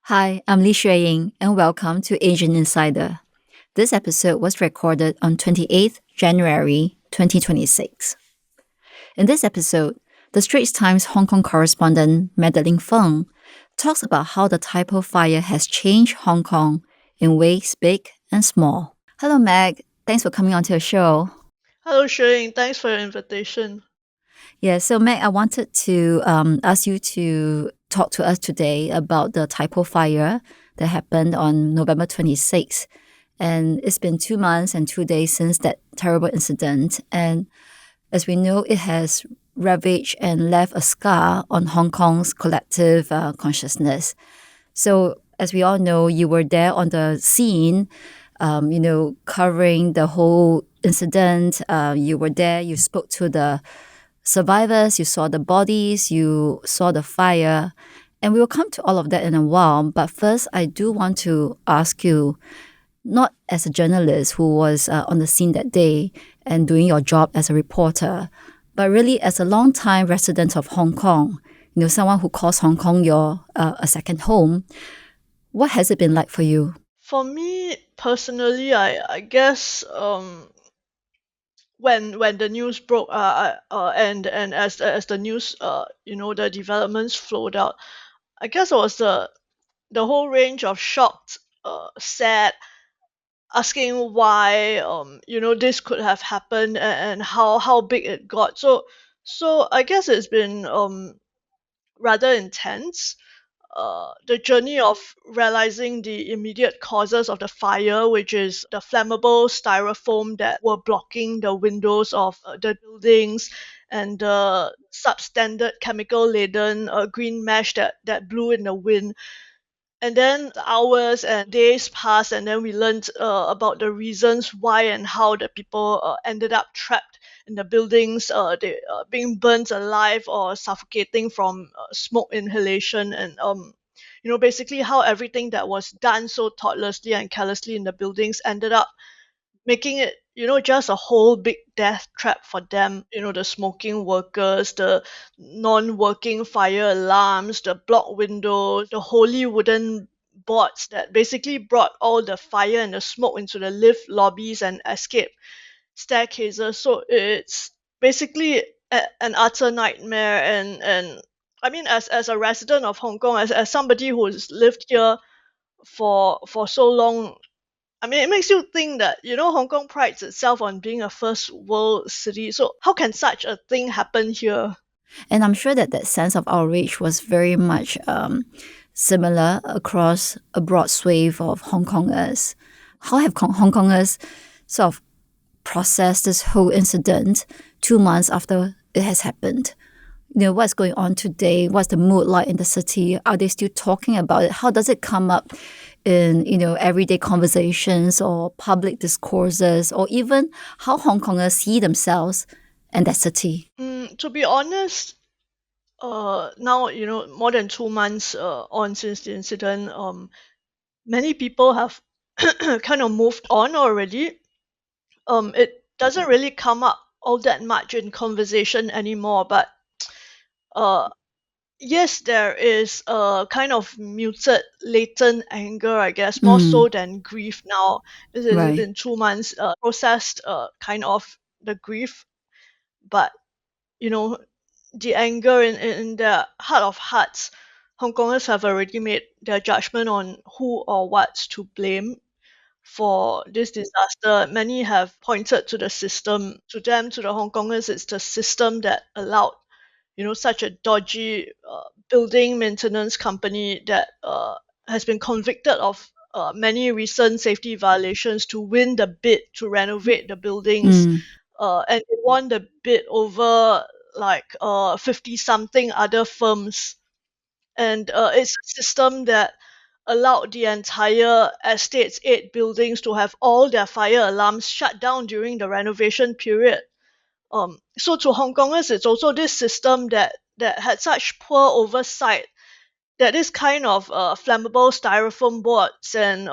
Hi, I'm Li Xueying, and welcome to Asian Insider. This episode was recorded on 28th January 2026. In this episode, the Straits Times Hong Kong correspondent Magdalene Fung talks about how the Tai Po fire has changed Hong Kong in ways big and small. Hello, Meg. Thanks for coming onto the show. Hello, Xueying. Thanks for your invitation. Yeah, so Meg, I wanted to ask you to talk to us today about the Tai Po fire that happened on November 26th. And it's been 2 months and 2 days since that terrible incident. And as we know, it has ravaged and left a scar on Hong Kong's collective consciousness. So, as we all know, you were there on the scene, covering the whole incident. You were there, you spoke to the survivors, you saw the bodies, you saw the fire. And we will come to all of that in a while. But first, I do want to ask you, not as a journalist who was on the scene that day and doing your job as a reporter, but really as a long-time resident of Hong Kong, someone who calls Hong Kong your a second home. What has it been like for you? For me personally, I guess when the news broke, and as the news, the developments flowed out, I guess it was the whole range of shocked, sad, asking why this could have happened, and how big it got. So I guess it's been rather intense. The journey of realizing the immediate causes of the fire, which is the flammable styrofoam that were blocking the windows of the buildings, and the substandard chemical laden green mesh that blew in the wind. And then hours and days passed, and then we learned about the reasons why and how the people ended up trapped in the buildings, they being burnt alive or suffocating from smoke inhalation, and basically how everything that was done so thoughtlessly and carelessly in the buildings ended up making it just a whole big death trap for them. The smoking workers, the non-working fire alarms, the blocked windows, the holy wooden boards that basically brought all the fire and the smoke into the lift lobbies and escape staircases. So it's basically an utter nightmare. And I mean, as a resident of Hong Kong, as somebody who's lived here for so long, I mean, it makes you think that, Hong Kong prides itself on being a first world city. So how can such a thing happen here? And I'm sure that sense of outrage was very much similar across a broad swathe of Hong Kongers. How have Hong Kongers sort of processed this whole incident 2 months after it has happened? What's going on today? What's the mood like in the city? Are they still talking about it? How does it come up in, everyday conversations or public discourses, or even how Hong Kongers see themselves and that city? To be honest, now, more than 2 months on since the incident, many people have kind of moved on already. It doesn't really come up all that much in conversation anymore, but uh, yes, there is a kind of muted, latent anger, I guess, more Mm, so than grief now. It's right. been 2 months, processed kind of the grief, but you know, the anger in the heart of hearts, Hong Kongers have already made their judgment on who or what's to blame for this disaster. Many have pointed to the system. To them, to the Hong Kongers, it's the system that allowed, such a dodgy building maintenance company that has been convicted of many recent safety violations to win the bid to renovate the buildings. Mm, And they won the bid over like 50 something other firms. And it's a system that allowed the entire estate's 8 buildings to have all their fire alarms shut down during the renovation period. So to Hong Kongers, it's also this system that had such poor oversight that this kind of flammable styrofoam boards and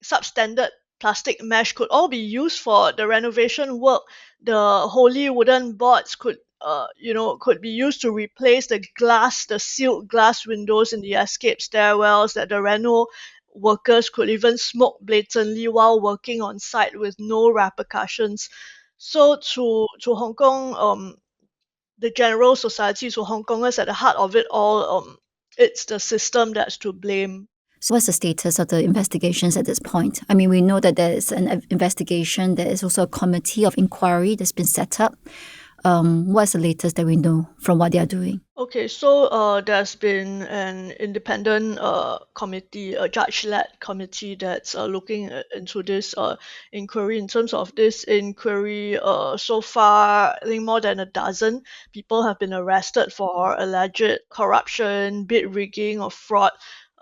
substandard plastic mesh could all be used for the renovation work. The holy wooden boards could could be used to replace the sealed glass windows in the escape stairwells, that the reno workers could even smoke blatantly while working on site with no repercussions. So to Hong Kong, the general society, to Hong Kongers at the heart of it all, it's the system that's to blame. So what's the status of the investigations at this point? I mean, we know that there is an investigation. There is also a committee of inquiry that's been set up. What's the latest that we know from what they are doing? Okay, so there's been an independent committee, a judge-led committee that's looking into this inquiry. In terms of this inquiry, so far, I think more than a dozen people have been arrested for alleged corruption, bid rigging, or fraud.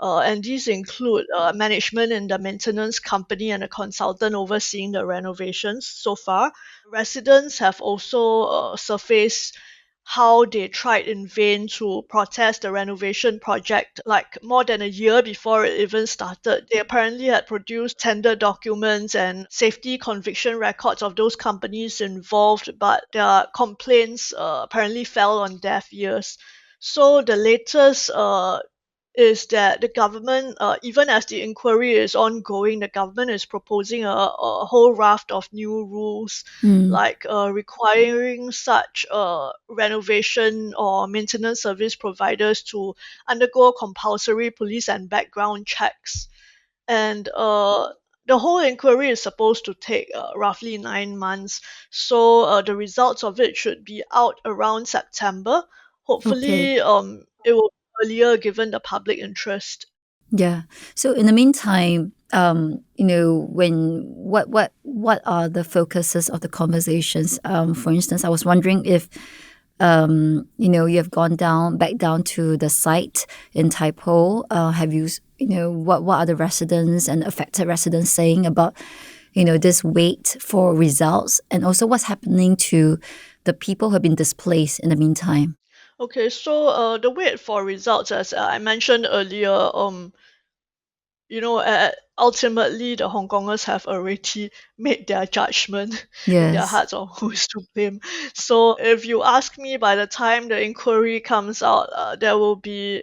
And these include management in the maintenance company and a consultant overseeing the renovations so far. Residents have also surfaced how they tried in vain to protest the renovation project like more than a year before it even started. They apparently had produced tender documents and safety conviction records of those companies involved, but their complaints apparently fell on deaf ears. So the latest is that the government, even as the inquiry is ongoing, the government is proposing a whole raft of new rules, like requiring such renovation or maintenance service providers to undergo compulsory police and background checks. And the whole inquiry is supposed to take roughly 9 months. So the results of it should be out around September. Okay. Hopefully, it will be earlier given the public interest. Yeah. So in the meantime, what are the focuses of the conversations? For instance, I was wondering if you have gone back down to the site in Tai Po. Have you, what are the residents and affected residents saying about, this wait for results, and also what's happening to the people who have been displaced in the meantime? Okay, so the wait for results, as I mentioned earlier, ultimately the Hong Kongers have already made their judgment in their Yes. hearts on who's to blame. So if you ask me, by the time the inquiry comes out, there will be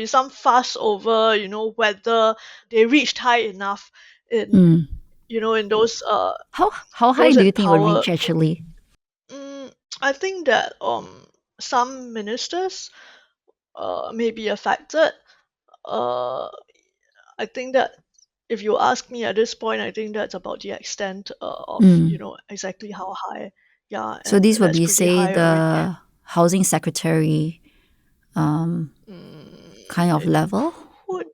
some fuss over, whether they reached high enough in, Mm. in How high those do you in think we'll power. reach actually? Mm, I think that some ministers may be affected. Uh, I think that if you ask me at this point, I think that's about the extent of Mm. exactly how high. Yeah, So and these would that's be, pretty say, high already. the housing secretary kind of It level? could,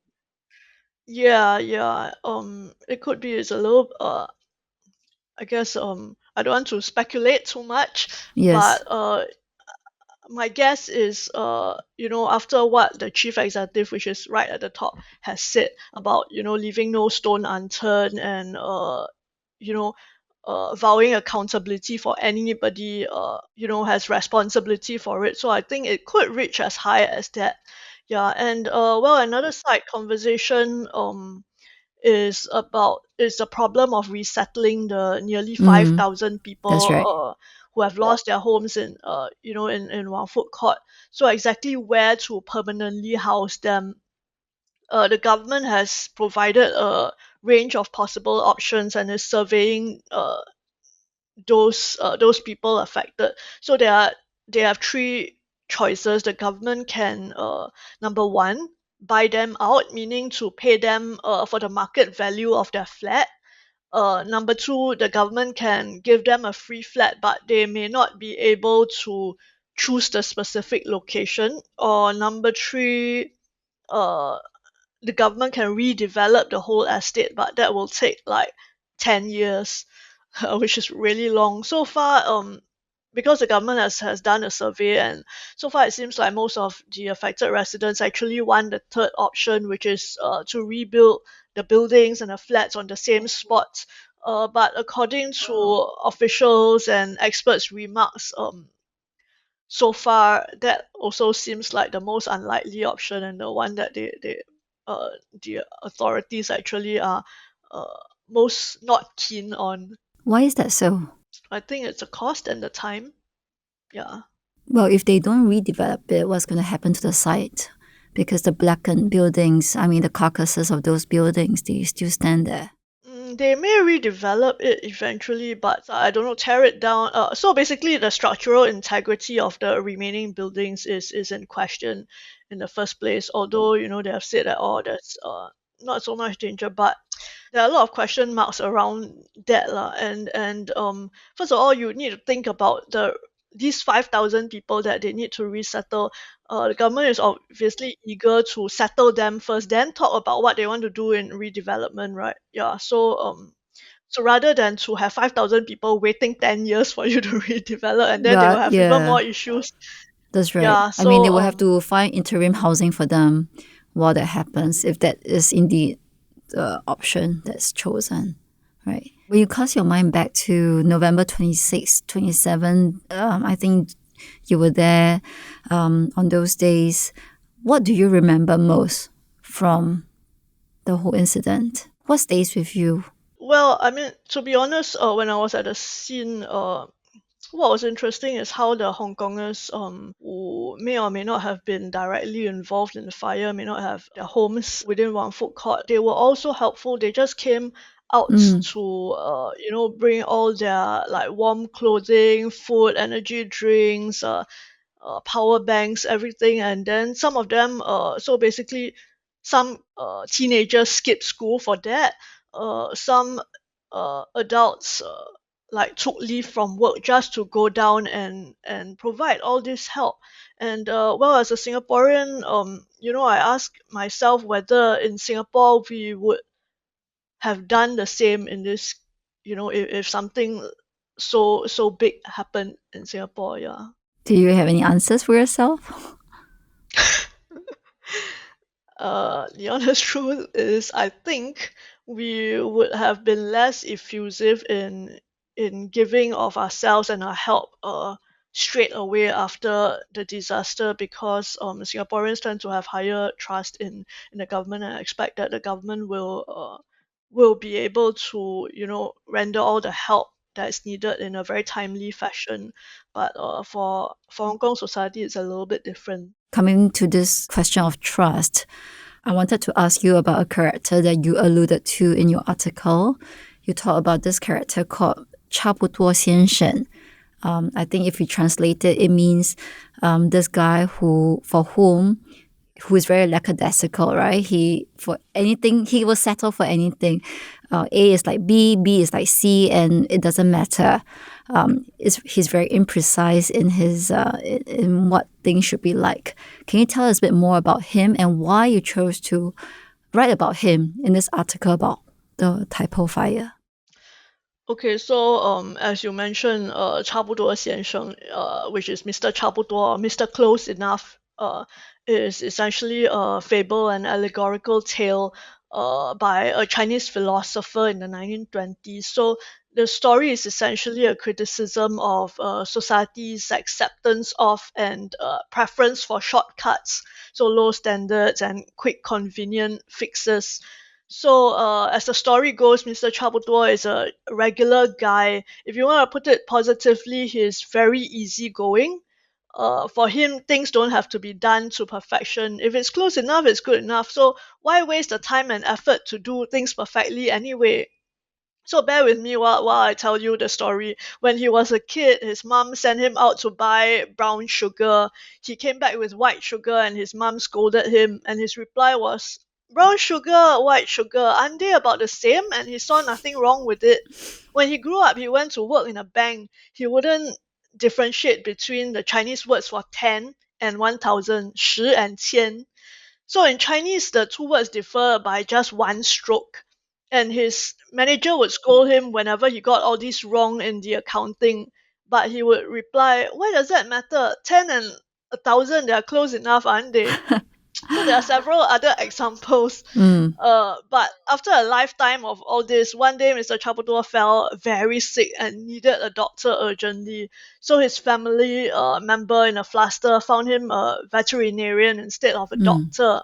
yeah, yeah. It could be. It's a little. I guess. I don't want to speculate too much, Yes. but my guess is, after what the chief executive, which is right at the top, has said about, leaving no stone unturned, and you know, vowing accountability for anybody, has responsibility for it. So I think it could reach as high as that. Yeah, and well, another side conversation is the problem of resettling the nearly Mm, 5,000 that's people right. who have lost their homes in Wang Fuk Court. So exactly where to permanently house them. The government has provided a range of possible options and is surveying those people affected. So they have three choices. The government can, number one, buy them out, meaning to pay them for the market value of their flat. Number two, the government can give them a free flat, but they may not be able to choose the specific location. Or number three, uh, the government can redevelop the whole estate, but that will take like 10 years, which is really long. So far, because the government has done a survey, and so far it seems like most of the affected residents actually want the third option, which is to rebuild the buildings and the flats on the same spot. But according to officials and experts' remarks, so far that also seems like the most unlikely option, and the one that uh, the authorities actually are uh, most not keen on. Why is that so? I think it's the cost and the time. Yeah. Well, if they don't redevelop it, what's going to happen to the site? Because the blackened buildings, I mean, the carcasses of those buildings, they still stand there. They may redevelop it eventually, but I don't know, tear it down. So basically, the structural integrity of the remaining buildings is in question in the first place. Although they have said that there's not so much danger, but there are a lot of question marks around that lah. And first of all, you need to think about these 5,000 people that they need to resettle. The government is obviously eager to settle them first, then talk about what they want to do in redevelopment, right? Yeah. So rather than to have 5,000 people waiting 10 years for you to redevelop, and then they will But have even yeah, more issues. that's right. Yeah. I mean, they So will have to find interim housing for them while that happens, if that is indeed the option that's chosen, right? When you cast your mind back to November 26, 27, I think you were there on those days. What do you remember most from the whole incident? What stays with you? Well, I mean, to be honest, when I was at the scene, what was interesting is how the Hong Kongers, who may or may not have been directly involved in the fire, may not have their homes within Wang Fuk Court, they were also helpful. They just came out Mm. to, bring all their like warm clothing, food, energy drinks, power banks, everything. And then some of them, so basically, some teenagers skipped school for that. Some adults like took leave from work just to go down and provide all this help. And well, as a Singaporean, I ask myself whether in Singapore we would have done the same in this, if something so big happened in Singapore. Yeah. Do you have any answers for yourself? The honest truth is, I think we would have been less effusive in giving of ourselves and our help straight away after the disaster, because Singaporeans tend to have higher trust in the government, and I expect that the government will be able to render all the help that is needed in a very timely fashion. But for Hong Kong society, it's a little bit different. Coming to this question of trust, I wanted to ask you about a character that you alluded to in your article. You talk about this character called 差不多先生. I think if we translate it, it means this guy who is very lackadaisical, right? He will settle for anything. A is like B is like C, and it doesn't matter. He's very imprecise in his in what things should be like. Can you tell us a bit more about him and why you chose to write about him in this article about the Tai Po fire? Okay, so as you mentioned, 差不多先生, which is Mr. 差不多, Mr. Close Enough, is essentially a fable and allegorical tale by a Chinese philosopher in the 1920s. So the story is essentially a criticism of society's acceptance of and preference for shortcuts, so low standards and quick, convenient fixes. So, as the story goes, Mr. Chabutuo is a regular guy. If you want to put it positively, he's very easygoing. For him, things don't have to be done to perfection. If it's close enough, it's good enough. So, why waste the time and effort to do things perfectly anyway? So bear with me while I tell you the story. When he was a kid, his mom sent him out to buy brown sugar. He came back with white sugar and his mom scolded him, and his reply was, brown sugar, white sugar, aren't they about the same? And he saw nothing wrong with it. When he grew up, he went to work in a bank. He wouldn't differentiate between the Chinese words for 10 and 1,000, 十 and 千. So in Chinese, the two words differ by just one stroke. And his manager would scold him whenever he got all these wrong in the accounting. But he would reply, why does that matter? 10 and 1,000, they are close enough, aren't they? So there are several other examples. Mm. But after a lifetime of all this, one day Mr. Chabutua fell very sick and needed a doctor urgently. So his family member in a fluster found him a veterinarian instead of a doctor.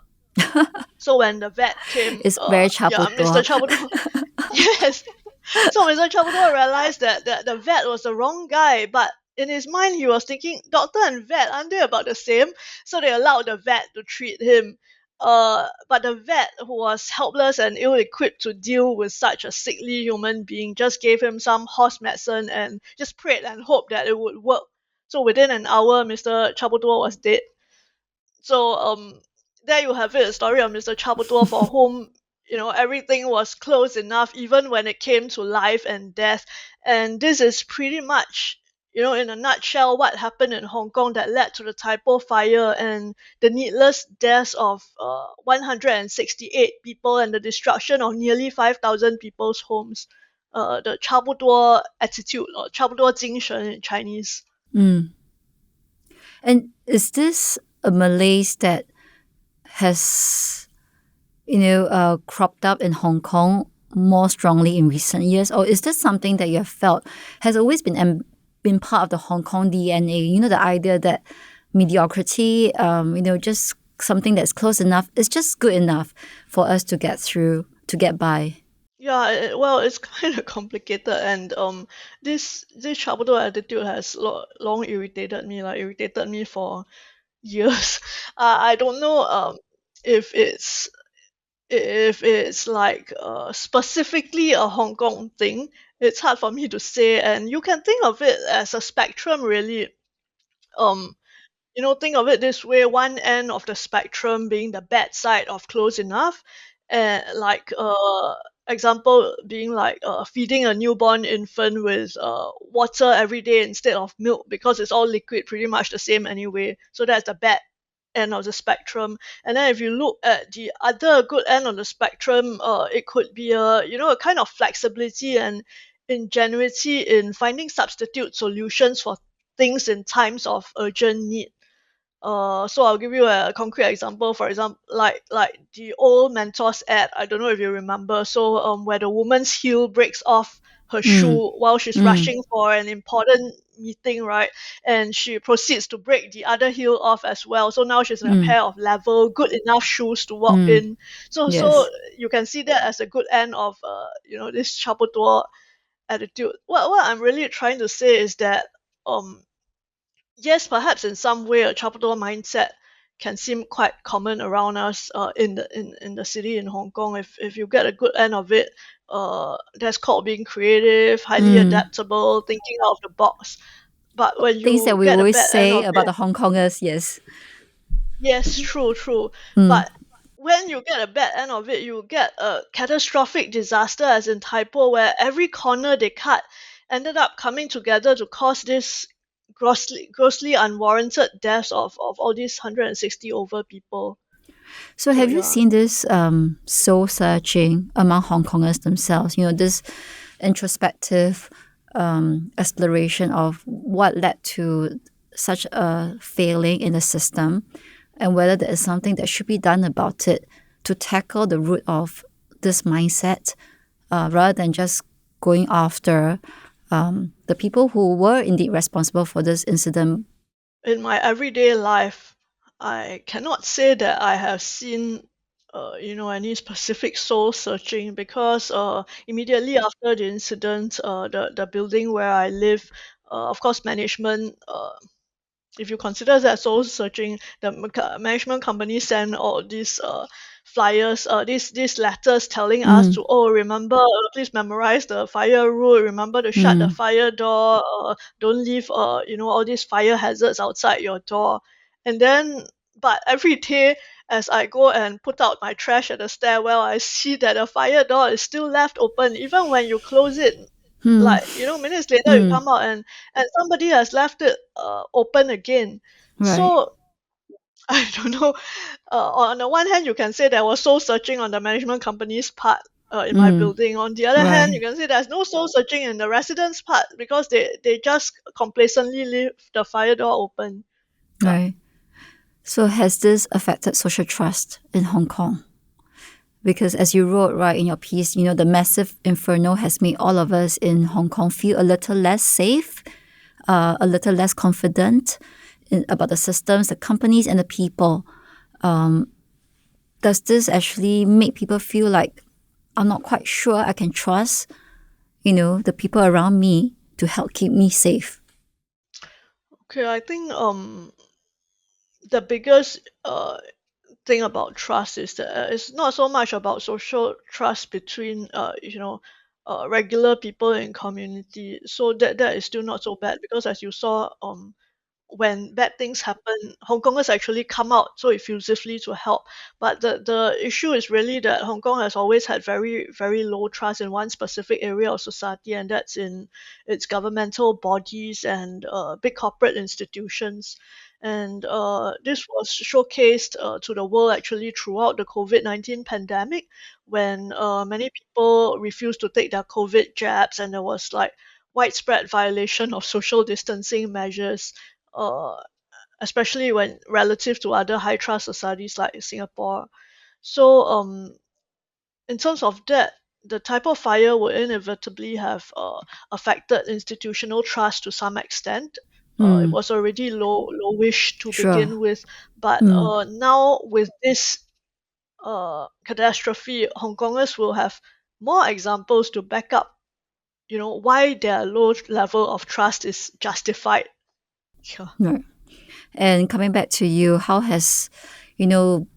So when the vet came, It's very Mr. chaputua. Chabutua, yes. So Mr. Chabutua realized that the vet was the wrong guy, but in his mind, he was thinking, doctor and vet, aren't they about the same? So they allowed the vet to treat him. But the vet, who was helpless and ill-equipped to deal with such a sickly human being, just gave him some horse medicine and just prayed and hoped that it would work. So within an hour, Mr. Chabotua was dead. So there you have it, a story of Mr. Chabotua, for whom everything was close enough, even when it came to life and death. And this is pretty much, in a nutshell, what happened in Hong Kong that led to the Tai Po fire and the needless deaths of 168 people and the destruction of nearly 5,000 people's homes. The 差不多 attitude, or 差不多精神 in Chinese. And is this a malaise that has, cropped up in Hong Kong more strongly in recent years? Or is this something that you have felt has always been part of the Hong Kong DNA? The idea that mediocrity, just something that's close enough is just good enough for us to get through, to get by. Yeah, well, it's kind of complicated, and this Chabuto attitude has long irritated me for years. I don't know if it's like specifically a Hong Kong thing. It's hard for me to say, and you can think of it as a spectrum, really. Um, think of it this way: one end of the spectrum being the bad side of close enough, and like example being like feeding a newborn infant with water every day instead of milk, because it's all liquid, pretty much the same anyway. So that's the bad end of the spectrum. And then if you look at the other good end of the spectrum, it could be a kind of flexibility and ingenuity in finding substitute solutions for things in times of urgent need. So I'll give you a concrete example. For example, like the old Mentos ad. I don't know if you remember. So where the woman's heel breaks off her shoe while she's rushing for an important meeting, right? And she proceeds to break the other heel off as well. So now she's in a pair of level, good enough shoes to walk in. So Yes. you can see that as a good end of this chapotua attitude. What I'm really trying to say is that yes, perhaps in some way a Chapador mindset can seem quite common around us in the city in Hong Kong. If you get a good end of it, that's called being creative, highly adaptable, thinking out of the box. But when Things that you we get a always bad end say of about it, the Hong Kongers, yes. yes, true. Mm. But when you get a bad end of it, you get a catastrophic disaster, as in Tai Po, where every corner they cut ended up coming together to cause this grossly unwarranted deaths of all these 160 over people. So So have you yeah. seen this soul searching among Hong Kongers themselves? This introspective exploration of what led to such a failing in the system, and whether there is something that should be done about it to tackle the root of this mindset, rather than just going after the people who were indeed responsible for this incident. In my everyday life, I cannot say that I have seen any specific soul searching, because immediately after the incident, the building where I live, of course, management, if you consider that soul searching, the management company send all these flyers, these letters telling us to, remember, please memorize the fire rule, remember to shut the fire door, don't leave all these fire hazards outside your door. And then, but every day as I go and put out my trash at the stairwell, I see that the fire door is still left open even when you close it. Hmm. Like, minutes later you come out and somebody has left it open again. Right. So I don't know. On the one hand, you can say there was soul searching on the management company's part in my building. On the other hand, you Right. can say there's no soul searching in the residents' part, because they just complacently leave the fire door open. Yeah. Right. So has this affected social trust in Hong Kong? Because as you wrote right in your piece, the massive inferno has made all of us in Hong Kong feel a little less safe, a little less confident about the systems, the companies, and the people. Does this actually make people feel like I'm not quite sure I can trust, the people around me to help keep me safe? Okay, I think the biggest thing about trust is that it's not so much about social trust between regular people in community. So that is still not so bad because as you saw when bad things happen, Hong Kongers actually come out so effusively to help. But the issue is really that Hong Kong has always had very, very low trust in one specific area of society, and that's in its governmental bodies and big corporate institutions. And this was showcased to the world actually throughout the COVID-19 pandemic when many people refused to take their COVID jabs, and there was like widespread violation of social distancing measures, uh, especially when relative to other high trust societies like Singapore. So, in terms of that, the type of fire would inevitably have affected institutional trust to some extent. It Mm, was already lowish to sure. begin with, but Mm, now with this catastrophe, Hong Kongers will have more examples to back up, why their low level of trust is justified. Yeah. right. And coming back to you, how has, you know,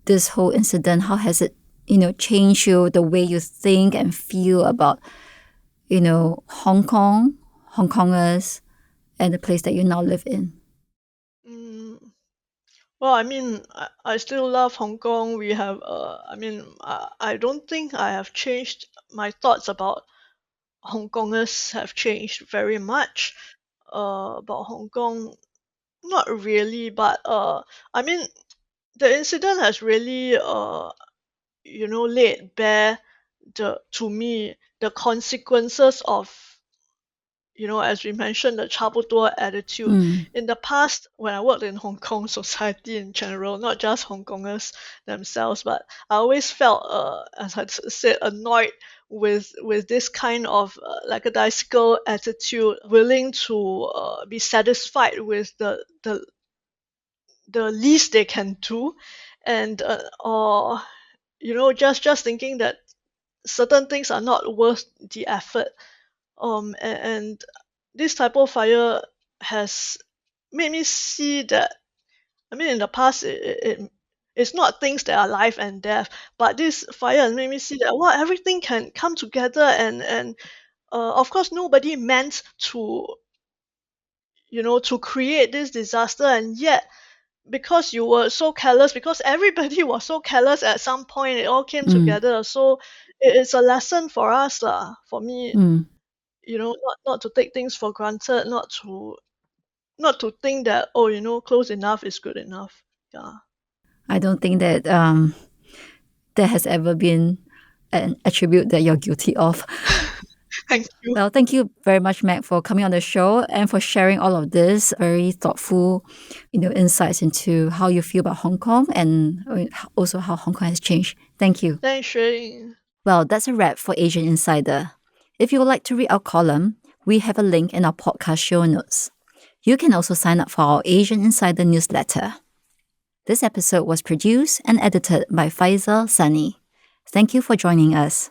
this whole incident, how has it, changed you, the way you think and feel about, Hong Kong, Hong Kongers, and the place that you now live in? Mm, well, I mean, I still love Hong Kong. We have, I don't think I have changed. My thoughts about Hong Kongers have changed very much. About Hong Kong, not really, but I mean, the incident has really, laid bare to me the consequences of, as we mentioned, the 差不多 attitude. Mm, In the past, when I worked in Hong Kong society in general, not just Hong Kongers themselves, but I always felt, as I said, annoyed with this kind of lackadaisical attitude, willing to be satisfied with the least they can do, and or just thinking that certain things are not worth the effort. And this type of fire has made me see that, I mean, in the past it's not things that are life and death, but this fire has made me see that everything can come together, and of course nobody meant to create this disaster, and yet because you were so careless, because everybody was so careless at some point, it all came mm, together. So it's a lesson for us lah, for me, mm. not to take things for granted, not to think that, oh, close enough is good enough. Yeah. I don't think that there has ever been an attribute that you're guilty of. Thank you. Well, thank you very much, Meg, for coming on the show and for sharing all of this very thoughtful, insights into how you feel about Hong Kong and also how Hong Kong has changed. Thank you. Thanks, Xueying. Well, that's a wrap for Asian Insider. If you would like to read our column, we have a link in our podcast show notes. You can also sign up for our Asian Insider newsletter. This episode was produced and edited by Faisal Sani. Thank you for joining us.